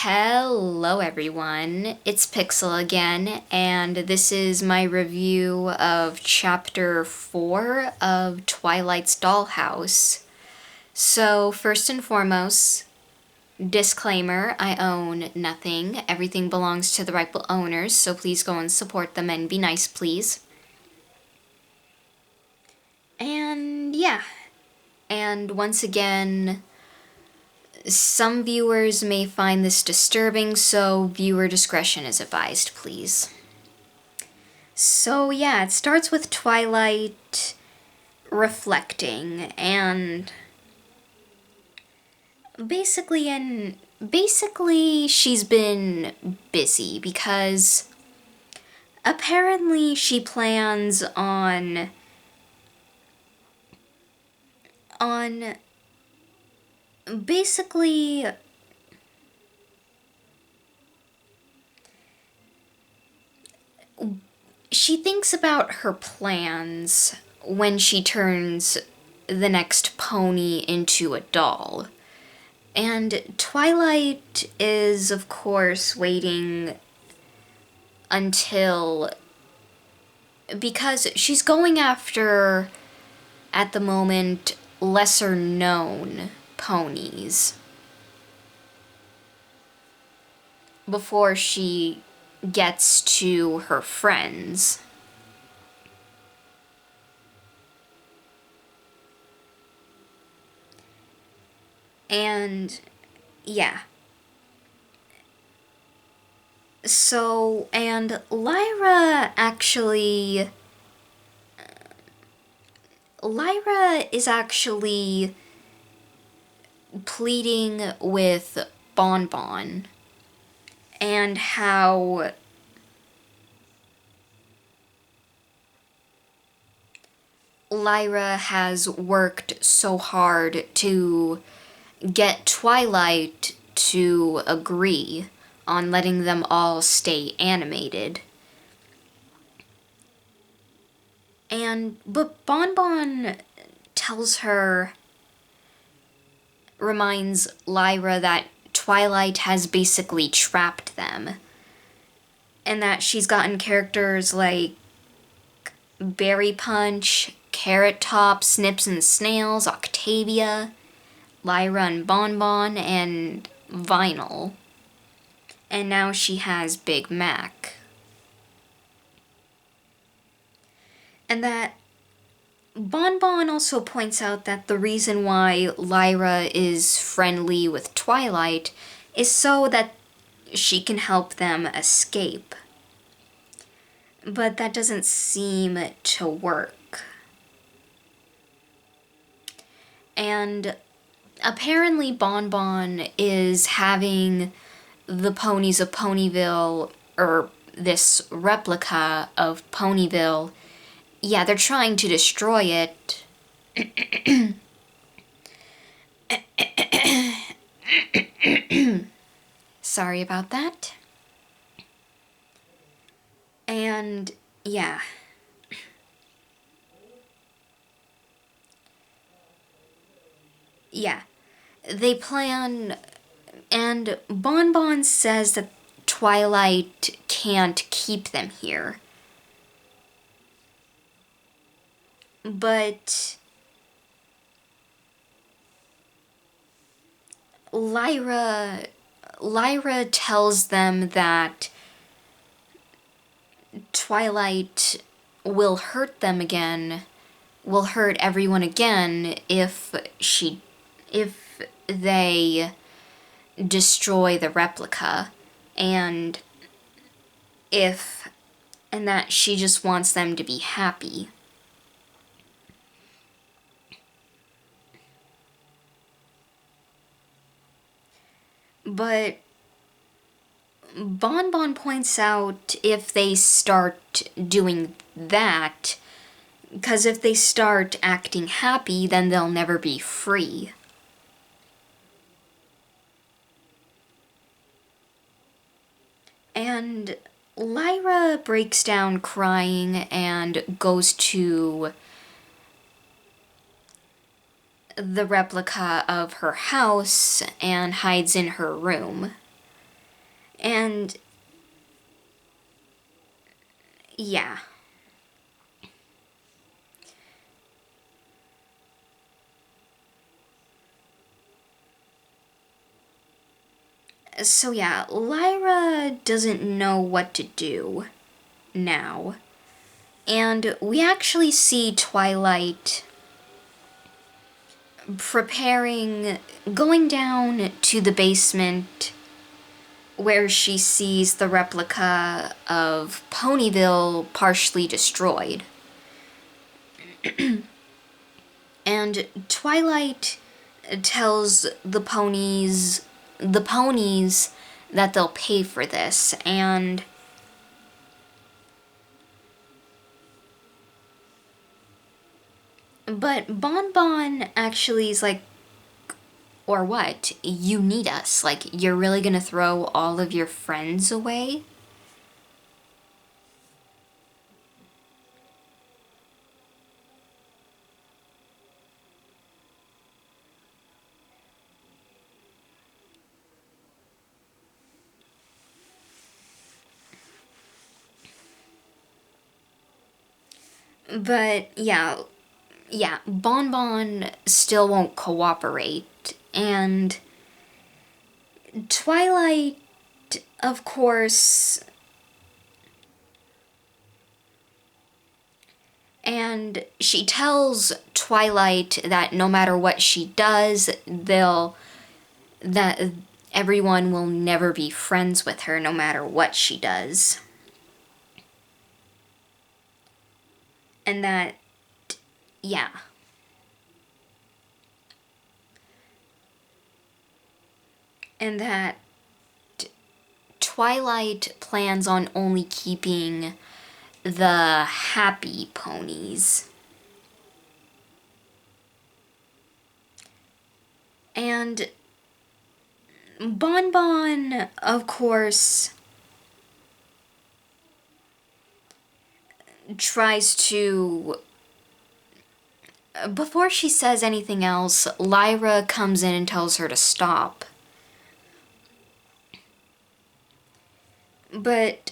Hello everyone, it's Pixel again, and this is my review of Chapter 4 of Twilight's Dollhouse. So, first and foremost, disclaimer, I own nothing. Everything belongs to the rightful owners, so please go and support them and be nice, please. And yeah, and once again, some viewers may find this disturbing, so viewer discretion is advised, please. So yeah, it starts with Twilight reflecting, and basically she's been busy because apparently she plans on basically she thinks about her plans when she turns the next pony into a doll. And Twilight is, of course, waiting until, because she's going after, at the moment, lesser known ponies before she gets to her friends. And yeah. So, and Lyra is actually pleading with Bonbon and how Lyra has worked so hard to get Twilight to agree on letting them all stay animated. But Bonbon reminds Lyra that Twilight has basically trapped them, and that she's gotten characters like Berry Punch, Carrot Top, Snips and Snails, Octavia, Lyra and Bonbon, and Vinyl. And now she has Big Mac. And that Bonbon also points out that the reason why Lyra is friendly with Twilight is so that she can help them escape. But that doesn't seem to work. And apparently Bonbon is having the ponies of Ponyville, or this replica of Ponyville, yeah, they're trying to destroy it. Sorry about that. And yeah. Yeah. They plan, and Bonbon says that Twilight can't keep them here. But Lyra tells them that Twilight will hurt them again, will hurt everyone again if they destroy the replica, and that she just wants them to be happy. But Bonbon points out if they start doing that, because if they start acting happy, then they'll never be free. And Lyra breaks down crying and goes to the replica of her house and hides in her room. And yeah. So yeah, Lyra doesn't know what to do now. And we actually see Twilight preparing, going down to the basement where she sees the replica of Ponyville partially destroyed. And Twilight tells the ponies that they'll pay for this, and but Bon Bon actually is like, or what? You need us. Like, you're really gonna throw all of your friends away? But yeah, Bon Bon still won't cooperate, and Twilight, of course, and she tells Twilight that no matter what she does, that everyone will never be friends with her no matter what she does. And that, yeah. And that Twilight plans on only keeping the happy ponies. And Bon Bon, of course, tries to. Before she says anything else, Lyra comes in and tells her to stop. But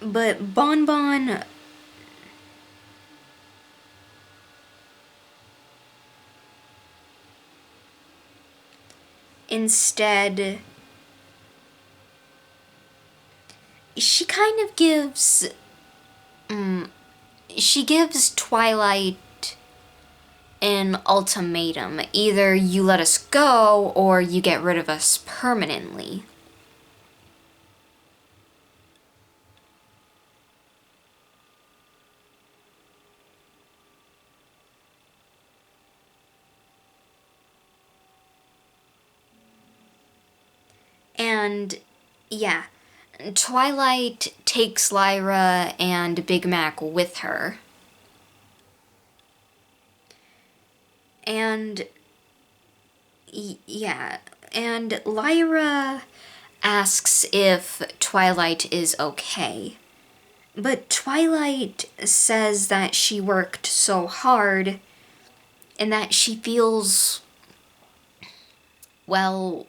Bon Bon instead, she kind of gives she gives Twilight an ultimatum. Either you let us go or you get rid of us permanently. And yeah, Twilight takes Lyra and Big Mac with her. And yeah, and Lyra asks if Twilight is okay. But Twilight says that she worked so hard and that she feels, well,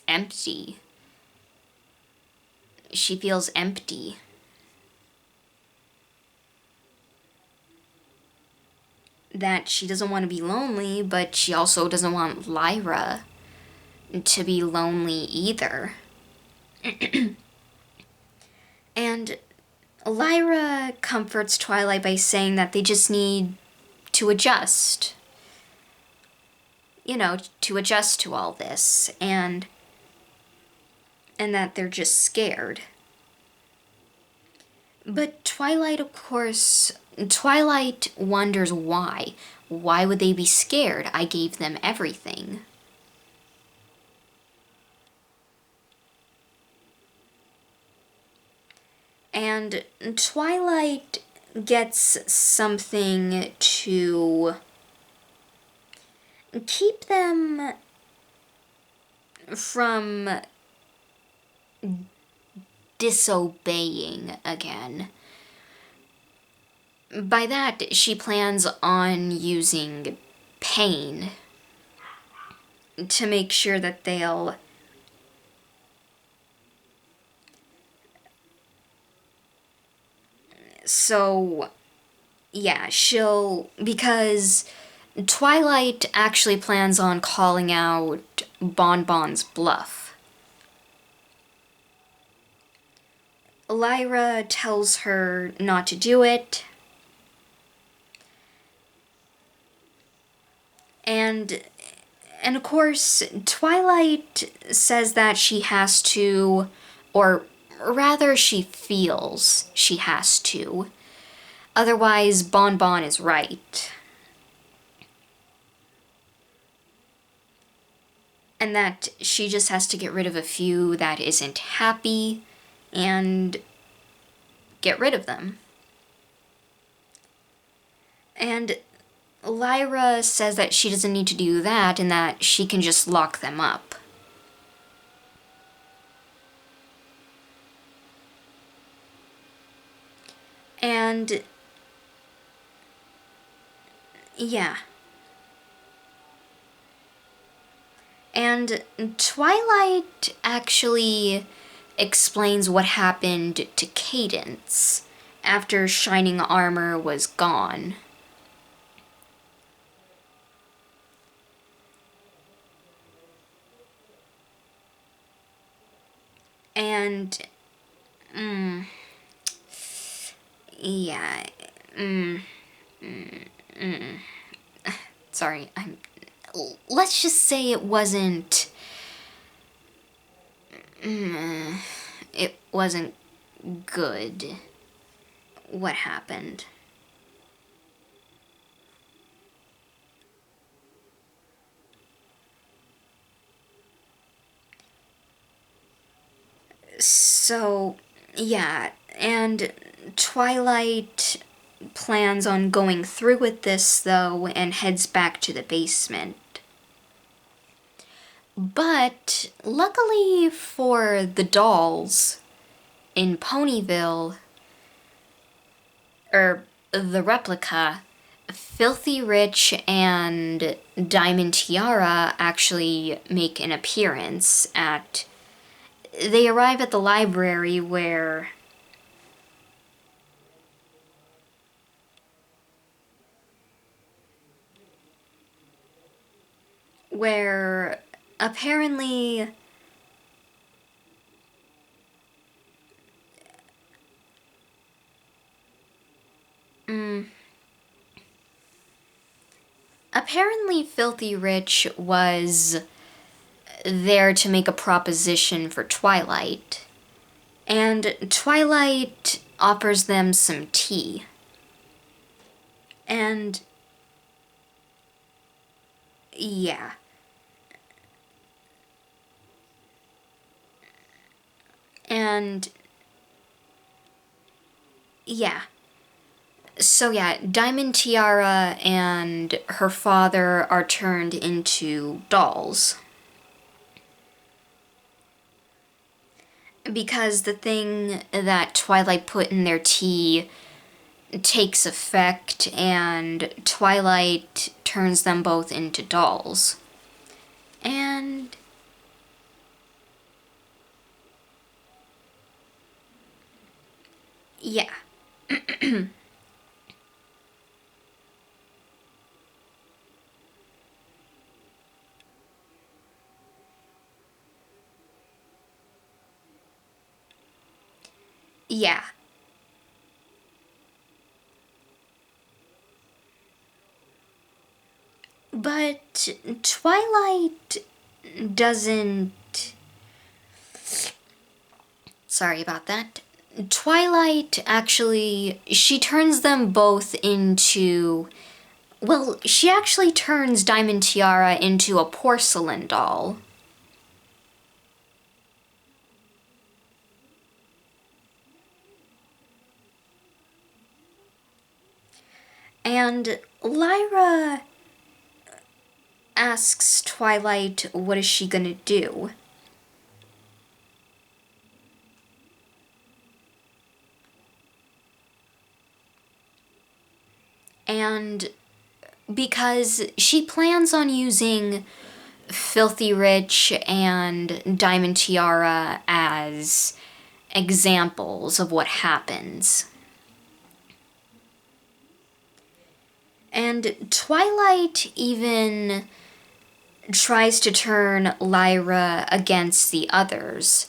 empty. She feels empty. That she doesn't want to be lonely, but she also doesn't want Lyra to be lonely either. And Lyra comforts Twilight by saying that they just need to adjust. You know, to adjust to all this, and that they're just scared. But Twilight, of course, Twilight wonders why. Why would they be scared? I gave them everything. And Twilight gets something to keep them from disobeying again. By that, she plans on using pain to make sure that they'll so yeah, because Twilight actually plans on calling out Bonbon's bluff. Lyra tells her not to do it, and of course, Twilight says that she has to, or rather she feels she has to. Otherwise, Bonbon is right. And that she just has to get rid of a few that isn't happy and get rid of them. And Lyra says that she doesn't need to do that and that she can just lock them up. And yeah. And Twilight actually explains what happened to Cadence after Shining Armor was gone. And, yeah, sorry, let's just say it wasn't good what happened. So, yeah, and Twilight plans on going through with this, though, and heads back to the basement. But, luckily for the dolls in Ponyville, the replica, Filthy Rich and Diamond Tiara actually make an appearance at... They arrive at the library where apparently Filthy Rich was there to make a proposition for Twilight, and Twilight offers them some tea. And yeah. And yeah. So yeah, Diamond Tiara and her father are turned into dolls. Because the thing that Twilight put in their tea takes effect, and Twilight turns them both into dolls. And yeah. Yeah. But Twilight doesn't... Sorry about that. Twilight actually... She turns them both into... Well, she actually turns Diamond Tiara into a porcelain doll. And Lyra asks Twilight what is she gonna do. And because she plans on using Filthy Rich and Diamond Tiara as examples of what happens. And Twilight even tries to turn Lyra against the others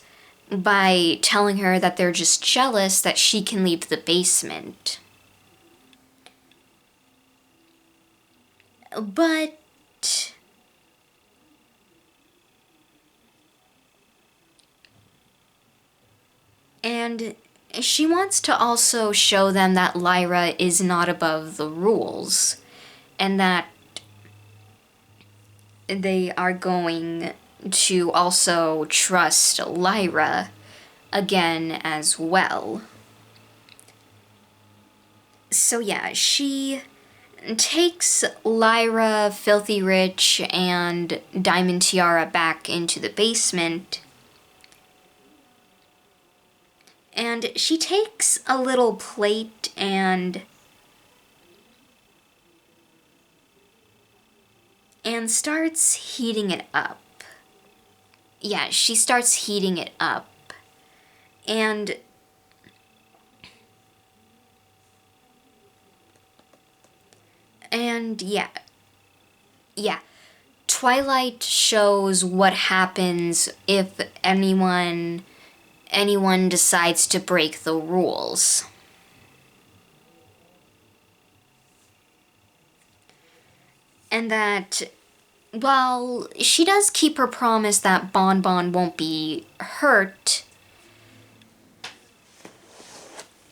by telling her that they're just jealous that she can leave the basement. But and she wants to also show them that Lyra is not above the rules, and that they are going to also trust Lyra again as well. So yeah, she takes Lyra, Filthy Rich, and Diamond Tiara back into the basement. And she takes a little plate and starts heating it up. Yeah, she starts heating it up. And yeah. Twilight shows what happens if anyone decides to break the rules. And that while she does keep her promise that Bon Bon won't be hurt,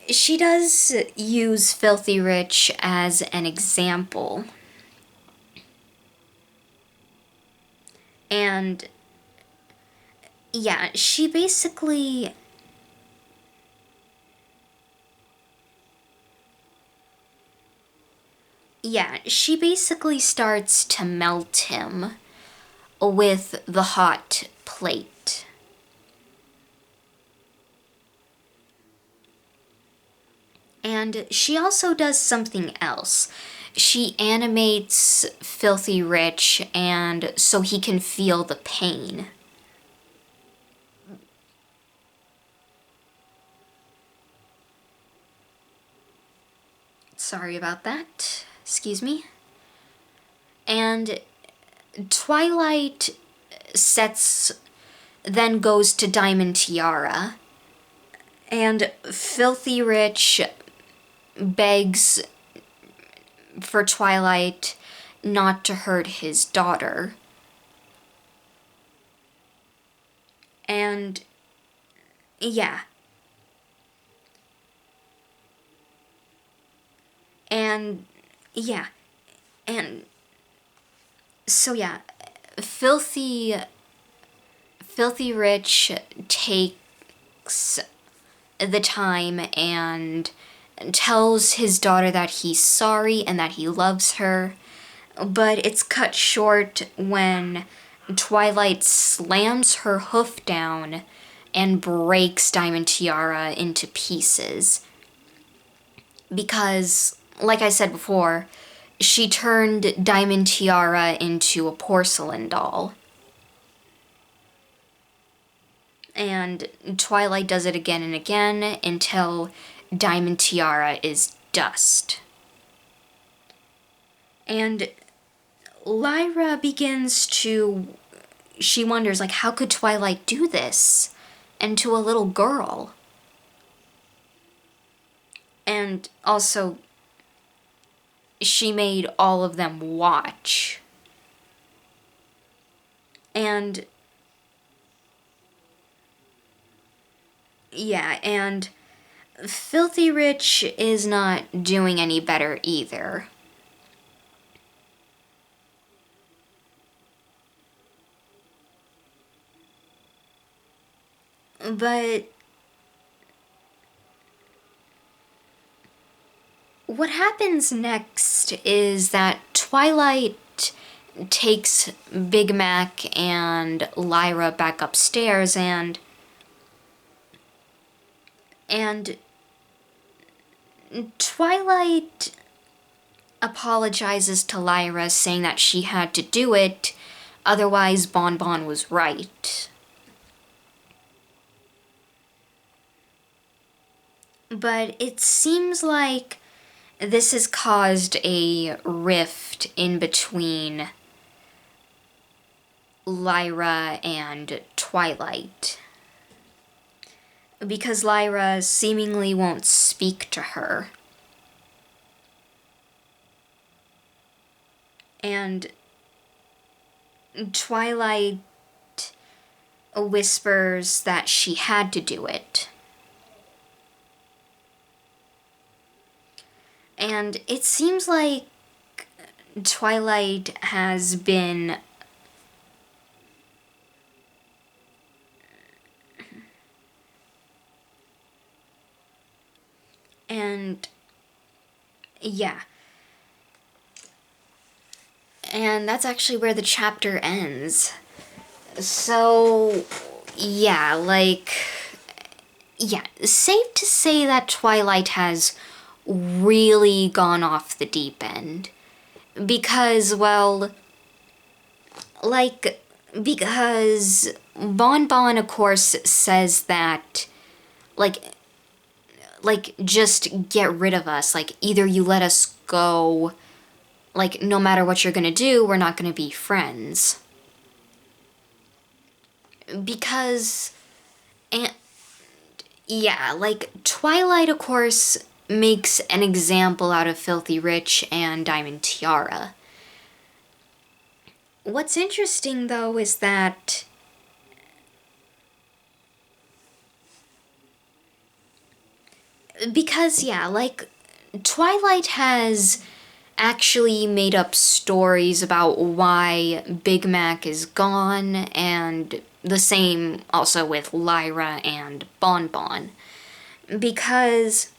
she does use Filthy Rich as an example. And yeah, she basically starts to melt him with the hot plate. And she also does something else. She animates Filthy Rich and so he can feel the pain. Sorry about that. Excuse me. And Twilight then goes to Diamond Tiara, and Filthy Rich begs for Twilight not to hurt his daughter. And yeah. And yeah. And so yeah, Filthy Rich takes the time and tells his daughter that he's sorry and that he loves her, but it's cut short when Twilight slams her hoof down and breaks Diamond Tiara into pieces. Because, like I said before, she turned Diamond Tiara into a porcelain doll. And Twilight does it again and again until Diamond Tiara is dust. And Lyra she wonders, like, how could Twilight do this? And to a little girl. And also, she made all of them watch. And yeah, and Filthy Rich is not doing any better either. But what happens next is that Twilight takes Big Mac and Lyra back upstairs, and Twilight apologizes to Lyra, saying that she had to do it, otherwise Bon Bon was right. But it seems like this has caused a rift in between Lyra and Twilight, because Lyra seemingly won't speak to her. And Twilight whispers that she had to do it. And it seems like Twilight has been and yeah. And that's actually where the chapter ends. So, yeah, safe to say that Twilight has really gone off the deep end. Because, well, because Bon Bon, of course, says that, just get rid of us. Either you let us go, no matter what you're gonna do, we're not gonna be friends. Because, and, yeah, Twilight, of course, makes an example out of Filthy Rich and Diamond Tiara. What's interesting, though, is that because, Twilight has actually made up stories about why Big Mac is gone, and the same also with Lyra and Bon Bon. Because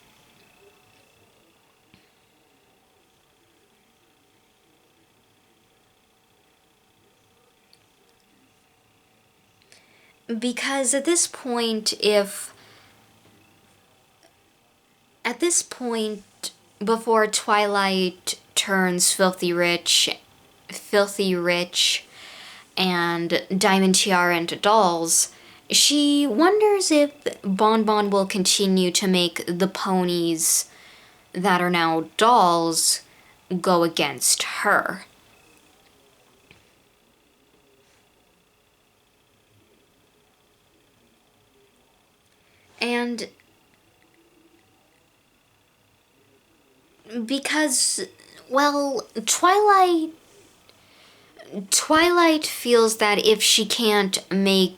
at this point, before Twilight turns Filthy Rich and Diamond Tiara into dolls, she wonders if Bon Bon will continue to make the ponies that are now dolls go against her. And because, well, Twilight feels that if she can't make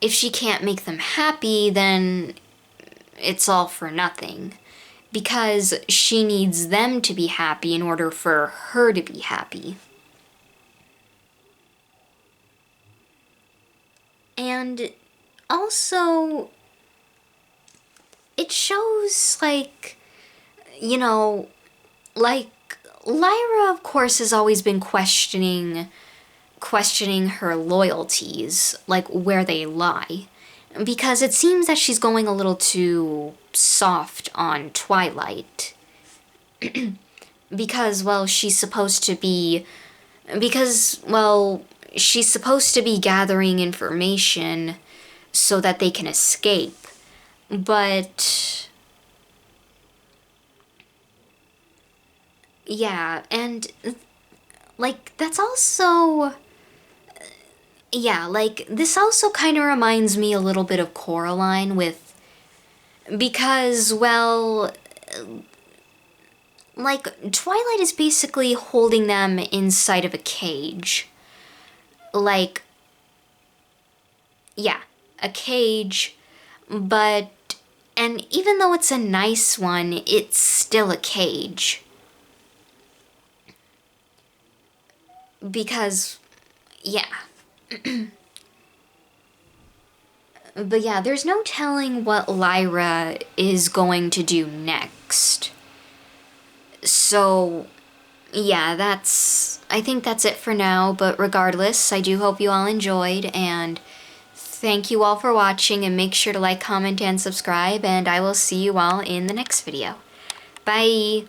them happy, then it's all for nothing. Because she needs them to be happy in order for her to be happy. And also, it shows, Lyra, of course, has always been questioning her loyalties, where they lie. Because it seems that she's going a little too soft on Twilight. Because, well, she's supposed to be gathering information so that they can escape. But yeah, and that's also, this also kind of reminds me a little bit of Coraline because, well, Twilight is basically holding them inside of a cage. A cage, and even though it's a nice one, it's still a cage. Because, yeah. But yeah, there's no telling what Lyra is going to do next. So, yeah, I think that's it for now, but regardless, I do hope you all enjoyed, and thank you all for watching, and make sure to like, comment, and subscribe, and I will see you all in the next video. Bye!